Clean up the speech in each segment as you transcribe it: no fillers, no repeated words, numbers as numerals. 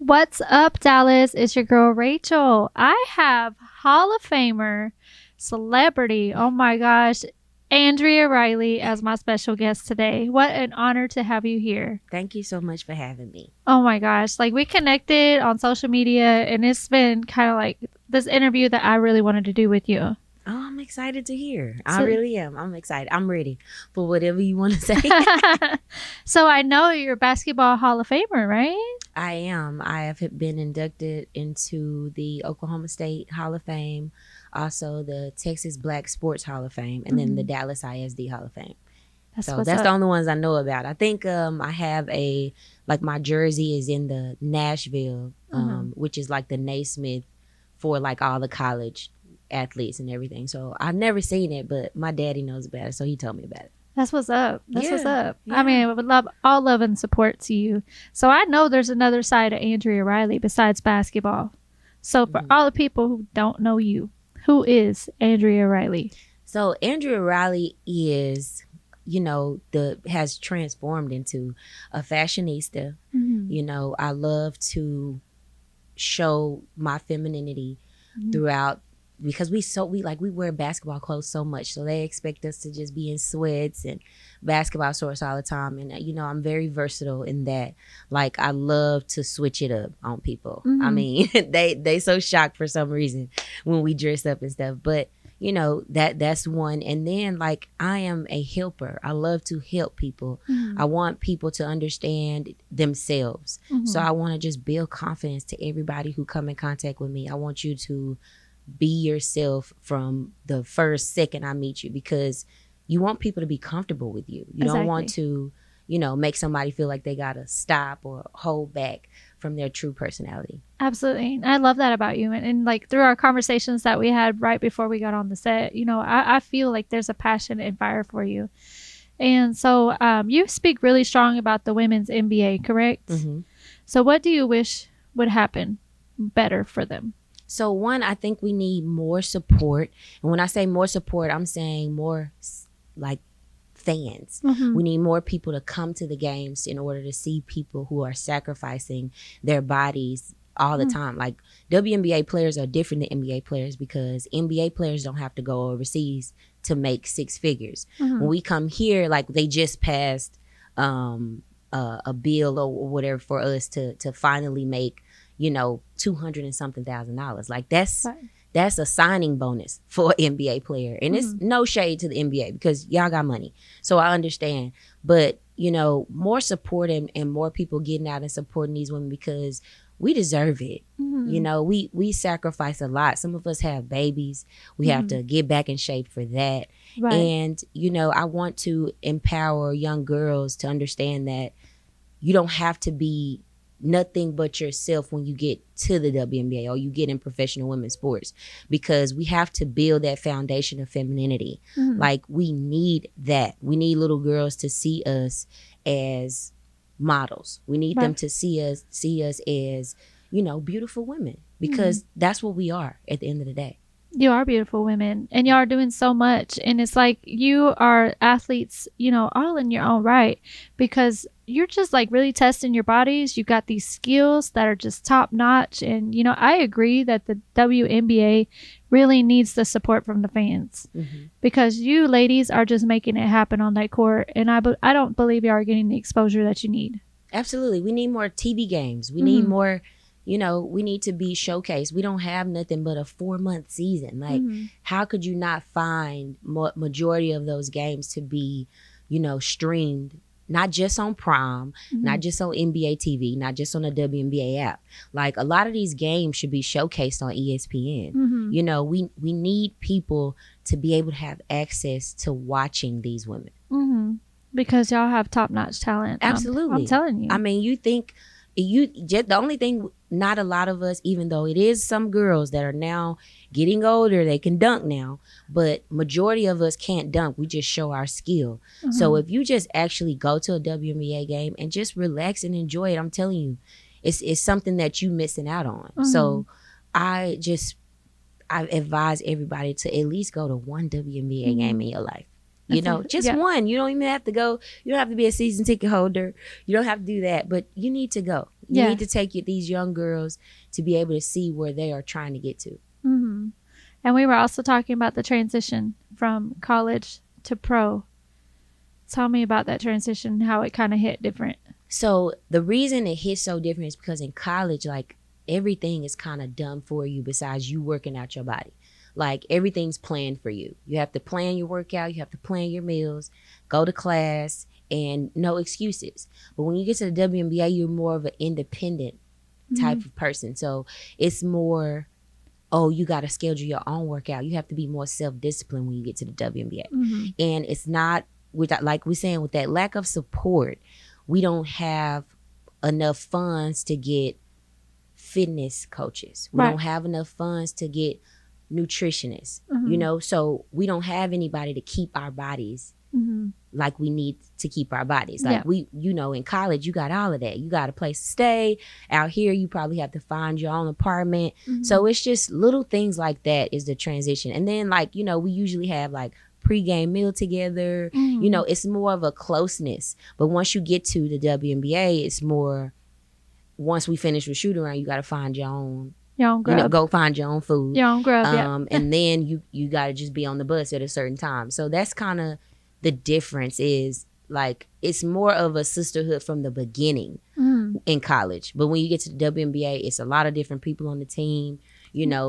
What's up, Dallas? It's your girl Rachel. I have Hall of Famer, celebrity, oh my gosh, Andrea Riley as my special guest today. What an honor to have you here. Thank you so much for having me. Oh my gosh, like we connected on social media and it's been kind of like this interview that I really wanted to do with you. Oh, I'm excited to hear. I So, really am. I'm excited. I'm ready for whatever you want to say. so I know you're a basketball Hall of Famer, right? I am. I have been inducted into the Oklahoma State Hall of Fame, also the Texas Black Sports Hall of Fame, and then the Dallas ISD Hall of Fame. That's So what's that's up. the only ones I know about. I think I have my jersey is in the Nashville, which is like the Naismith for like all the college athletes and everything. So I've never seen it, but my daddy knows about it, so he told me about it. That's what's up. That's what's Yeah, up. yeah. I mean, I would love all love and support to you. So I know there's another side of Andrea Riley besides basketball. So for all the people who don't know you, who is Andrea Riley? So Andrea Riley is, has transformed into a fashionista. I love to show my femininity throughout, because we wear basketball clothes so much, so they expect us to just be in sweats and basketball shorts all the time. And I'm very versatile in that. Like, I love to switch it up on people. I mean, they so shocked for some reason when we dress up and stuff, but that's one. And then, like, I am a helper. I love to help people. I want people to understand themselves. So I want to just build confidence to everybody who come in contact with me. I want you to be yourself from the first second I meet you, because you want people to be comfortable with you. You don't want to, make somebody feel like they gotta stop or hold back from their true personality. Absolutely. I love that about you. And like through our conversations that we had right before we got on the set, I feel like there's a passion and fire for you. And so you speak really strong about the women's NBA, correct? So what do you wish would happen better for them? So one, I think we need more support. And when I say more support, I'm saying more like fans. We need more people to come to the games in order to see people who are sacrificing their bodies all the time. Like, WNBA players are different than NBA players, because NBA players don't have to go overseas to make six figures. When we come here, like, they just passed a bill or whatever for us to finally make, $200 and something thousand. Like, that's a signing bonus for an NBA player. And it's no shade to the NBA, because y'all got money. So I understand. But, more support and more people getting out and supporting these women, because we deserve it. We sacrifice a lot. Some of us have babies. We have to get back in shape for that. Right. And, I want to empower young girls to understand that you don't have to be nothing but yourself when you get to the WNBA or you get in professional women's sports, because we have to build that foundation of femininity. Like, we need that. We need little girls to see us as models. We need them to see us as, beautiful women, because that's what we are at the end of the day. You are beautiful women, and y'all are doing so much. And it's like you are athletes, all in your own right, because you're just like really testing your bodies. You've got these skills that are just top notch. And, I agree that the WNBA really needs the support from the fans, because you ladies are just making it happen on that court. And I don't believe you are getting the exposure that you need. Absolutely. We need more TV games. We need more. We need to be showcased. We don't have nothing but a 4-month season. Like, how could you not find majority of those games to be, streamed, not just on Prime, not just on NBA TV, not just on the WNBA app. Like, a lot of these games should be showcased on ESPN. We need people to be able to have access to watching these women. Because y'all have top-notch talent. Absolutely. I'm telling you. I mean, the only thing, not a lot of us, even though it is some girls that are now getting older, they can dunk now, but majority of us can't dunk. We just show our skill. So if you just actually go to a WNBA game and just relax and enjoy it, I'm telling you, it's something that you missing out on. So I advise everybody to at least go to one WNBA game in your life. Just one. You don't even have to go. You don't have to be a season ticket holder. You don't have to do that, but you need to go. You need to take these young girls to be able to see where they are trying to get to. Mm-hmm. And we were also talking about the transition from college to pro. Tell me about that transition, how it kind of hit different. So the reason it hit so different is because in college, like, everything is kind of done for you besides you working out your body. Like, everything's planned for you. You have to plan your workout. You have to plan your meals, go to class, and no excuses. But when you get to the WNBA, you're more of an independent type of person. So it's more, you got to schedule your own workout. You have to be more self-disciplined when you get to the WNBA. And it's not, like we're saying, with that lack of support, we don't have enough funds to get fitness coaches. We don't have enough funds to get nutritionists, so we don't have anybody to keep our bodies like we need to keep our bodies. Like we, in college, you got all of that. You got a place to stay. Out here, you probably have to find your own apartment. So it's just little things like that is the transition. And then, like, we usually have like pre-game meal together. It's more of a closeness. But once you get to the WNBA, it's more, once we finish with shoot around, you got to find your own grub. Go find your own food. Your own grub, and then you got to just be on the bus at a certain time. So that's kind of the difference, is like, it's more of a sisterhood from the beginning in college. But when you get to the WNBA, it's a lot of different people on the team,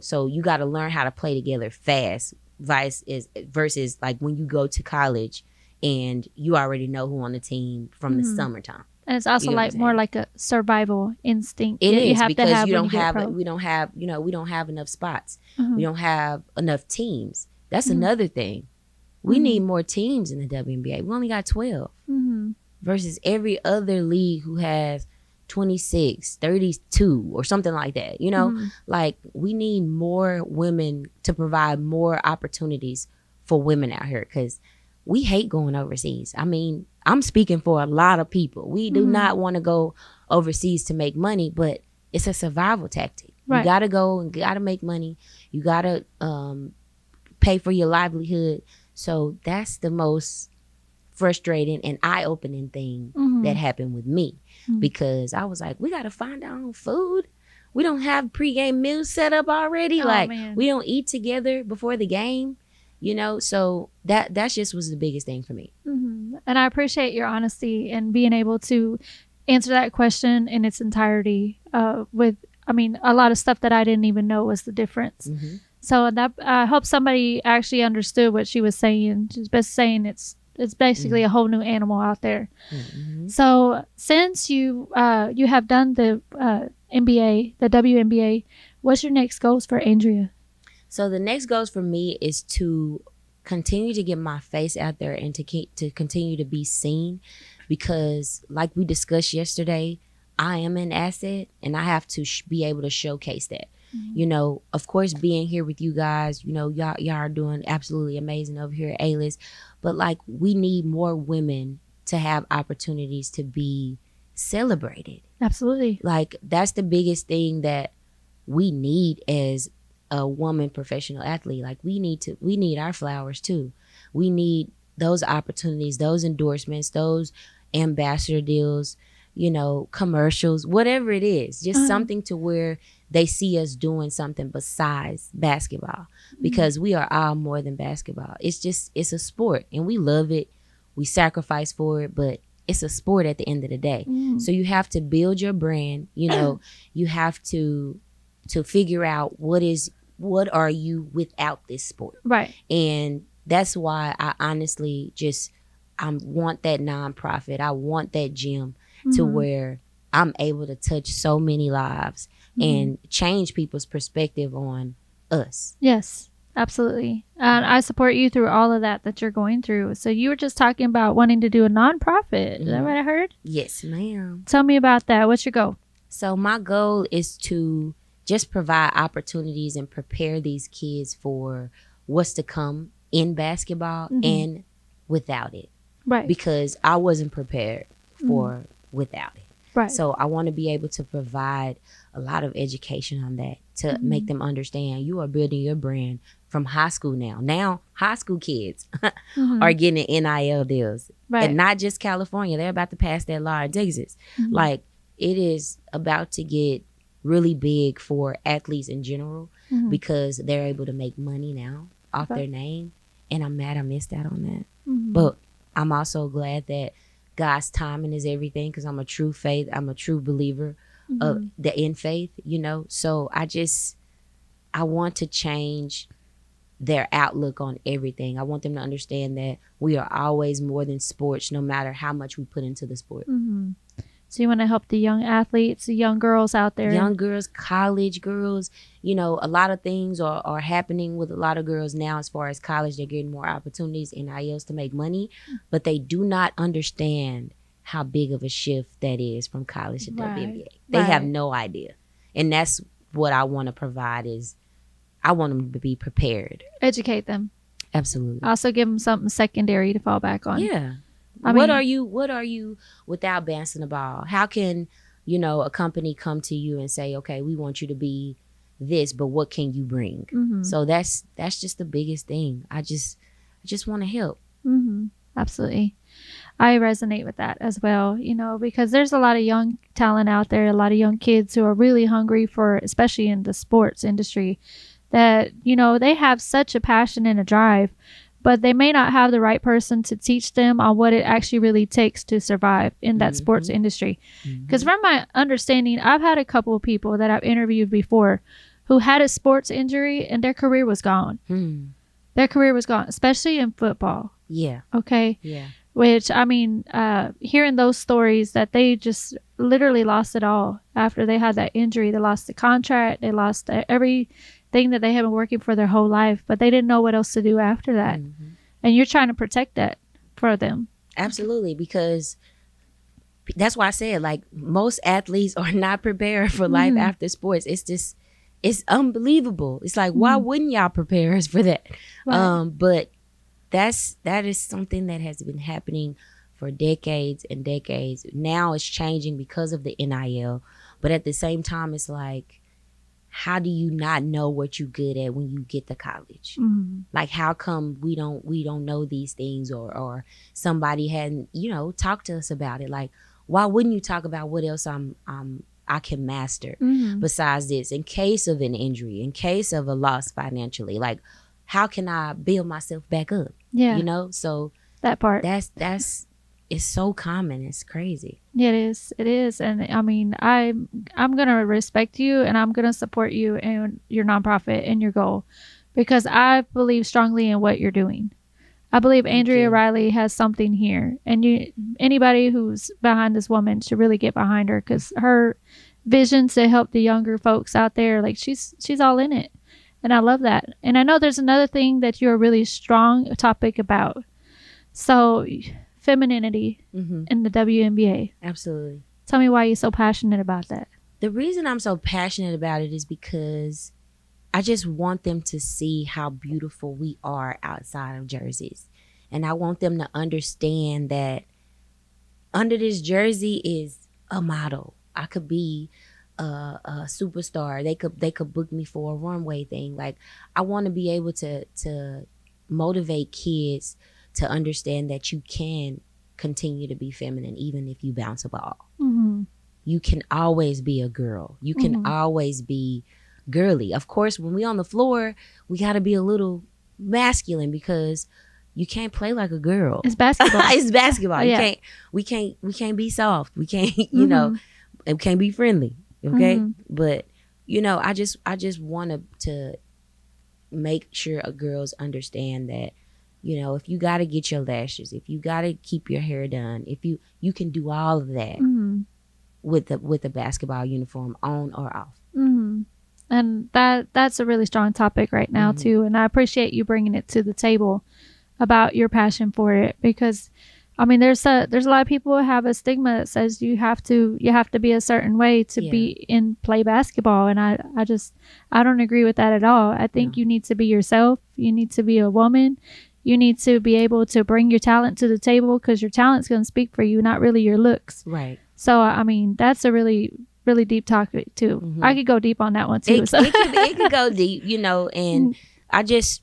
so you got to learn how to play together fast versus like when you go to college and you already know who on the team from the summertime. And it's also like more like a survival instinct. It is, because we don't have enough spots. We don't have enough teams. That's another thing. We need more teams in the WNBA. We only got 12 versus every other league who has 26, 32 or something like that. Like, we need more women to provide more opportunities for women out here, because we hate going overseas. I mean, I'm speaking for a lot of people. We do not want to go overseas to make money, but it's a survival tactic. You got to go and got to make money. You got to pay for your livelihood. So that's the most frustrating and eye-opening thing that happened with me, because I was like, we got to find our own food. We don't have pre-game meals set up already. We don't eat together before the game. So that just was the biggest thing for me. And I appreciate your honesty and being able to answer that question in its entirety a lot of stuff that I didn't even know was the difference. So that I hope somebody actually understood what she was saying. She's best saying it's basically a whole new animal out there. So since you have done the NBA, the WNBA, what's your next goals for Andrea? So the next goals for me is to continue to get my face out there and to continue to be seen, because like we discussed yesterday, I am an asset and I have to be able to showcase that. Of course, being here with you guys, y'all are doing absolutely amazing over here at A-List, but like, we need more women to have opportunities to be celebrated. Absolutely. Like, that's the biggest thing that we need as a woman professional athlete. Like, we need our flowers too. We need those opportunities, those endorsements, those ambassador deals, commercials, whatever it is, just something to where they see us doing something besides basketball, because we are all more than basketball. It's a sport and we love it. We sacrifice for it, but it's a sport at the end of the day. So you have to build your brand, you have to figure out what are you without this sport. Right. And that's why I honestly I want that nonprofit. I want that gym to where I'm able to touch so many lives and change people's perspective on us. Yes, absolutely. And I support you through all of that you're going through. So you were just talking about wanting to do a nonprofit. Is that what I heard? Yes, ma'am. Tell me about that. What's your goal? So my goal is to just provide opportunities and prepare these kids for what's to come in basketball and without it. Right. Because I wasn't prepared for without it. Right. So I want to be able to provide a lot of education on that to make them understand you are building your brand from high school now. Now, high school kids are getting NIL deals. Right. And not just California. They're about to pass that law in Texas. Like, it is about to get really big for athletes in general because they're able to make money now off their name. And I'm mad I missed out on that. But I'm also glad that God's timing is everything because I'm a true believer of the in faith, you know. So I want to change their outlook on everything. I want them to understand that we are always more than sports, no matter how much we put into the sport. So you want to help the young athletes, the young girls out there? Young girls, college girls. You know, a lot of things are happening with a lot of girls now as far as college. They're getting more opportunities in IELTS to make money, but they do not understand how big of a shift that is from college to WNBA. They have no idea. And that's what I want to provide is I want them to be prepared. Educate them. Absolutely. Also give them something secondary to fall back on. Yeah. What are you without bouncing the ball? How can, you know, a company come to you and say, okay, we want you to be this, but what can you bring? So that's just the biggest thing. I just want to help. Absolutely. I resonate with that as well, you know, because there's a lot of young talent out there, a lot of young kids who are really hungry for, especially in the sports industry, that, you know, they have such a passion and a drive, but they may not have the right person to teach them on what it actually really takes to survive in that sports industry. Because from my understanding, I've had a couple of people that I've interviewed before who had a sports injury and their career was gone. Their career was gone, especially in football. Yeah. Okay. Yeah. Which, I mean, hearing those stories that they just literally lost it all after they had that injury. They lost the contract. They lost everything that they had been working for their whole life, but they didn't know what else to do after that. And you're trying to protect that for them. Absolutely, because that's why I said, like, most athletes are not prepared for life after sports. It's unbelievable. It's like, why wouldn't y'all prepare us for that? Right. But that is something that has been happening for decades and decades. Now it's changing because of the NIL, but at the same time, it's like, how do you not know what you're good at when you get to college? Like, how come we don't know these things, or somebody hadn't, you know, talked to us about it? Like, why wouldn't you talk about what else I can master besides this, in case of an injury, in case of a loss financially? Like, how can I build myself back up? Yeah. You know, so that part. That's it's so common. It's crazy. It is. It is. And I mean, I'm going to respect you and I'm going to support you and your nonprofit and your goal because I believe strongly in what you're doing. I believe Andrea Riley has something here, and anybody who's behind this woman should really get behind her because her vision to help the younger folks out there, like she's all in it. And I love that. And I know there's another thing that you're a really strong topic about. So femininity in the WNBA. Absolutely. Tell me why you're so passionate about that. The reason I'm so passionate about it is because I just want them to see how beautiful we are outside of jerseys. And I want them to understand that under this jersey is a model. I could be a superstar. They could book me for a runway thing. Like, I want to be able to motivate kids to understand that you can continue to be feminine even if you bounce a ball. You can always be a girl. You can always be girly. Of course, when we on the floor, we got to be a little masculine because you can't play like a girl. It's basketball. It's basketball. Yeah. We can't be soft. We can't, you know, we can't be friendly. Okay. But, you know, I just want to make sure girls understand that, you know, if you got to get your lashes, if you got to keep your hair done, if you can do all of that with a basketball uniform on or off. And that's a really strong topic right now too. And I appreciate you bringing it to the table about your passion for it, because I mean, there's a lot of people who have a stigma that says you have to be a certain way to be play basketball. And I don't agree with that at all. I think you need to be yourself. You need to be a woman. You need to be able to bring your talent to the table because your talent's going to speak for you, not really your looks. Right. So I mean, that's a really really deep topic too. I could go deep on that one too. It could go deep, you know, and I just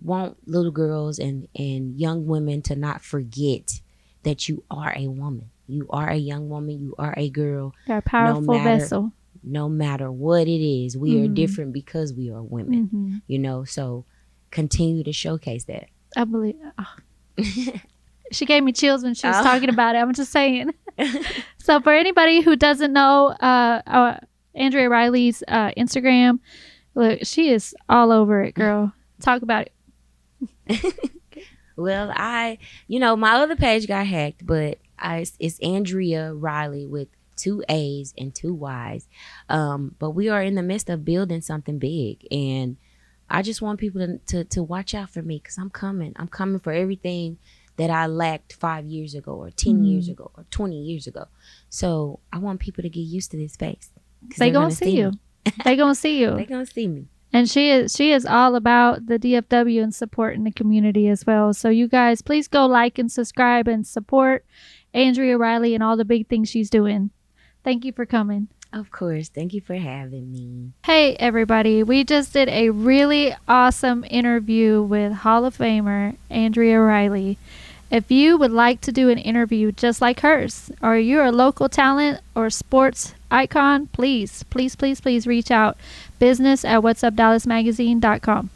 want little girls and young women to not forget that you are a woman. You are a young woman. You are a girl. You're a powerful vessel. No matter what it is, we are different because we are women. You know, so continue to showcase that. I believe. Oh. She gave me chills when she was talking about it. I'm just saying. So for anybody who doesn't know Andrea Riley's Instagram, look, she is all over it, girl. Talk about it. Well, my other page got hacked, but it's Andrea Riley with 2 A's and 2 Y's. But we are in the midst of building something big, and I just want people to watch out for me, because I'm coming. I'm coming for everything that I lacked 5 years ago or 10 years ago or 20 years ago. So I want people to get used to this space. They gonna see you. They gonna see you. They gonna see me. And she is all about the DFW and supporting the community as well. So you guys, please go like and subscribe and support Andrea Riley and all the big things she's doing. Thank you for coming. Of course. Thank you for having me. Hey, everybody. We just did a really awesome interview with Hall of Famer Andrea Riley. If you would like to do an interview just like hers, or you're a local talent or sports icon, please reach out. Business@whatsupdallasmagazine.com.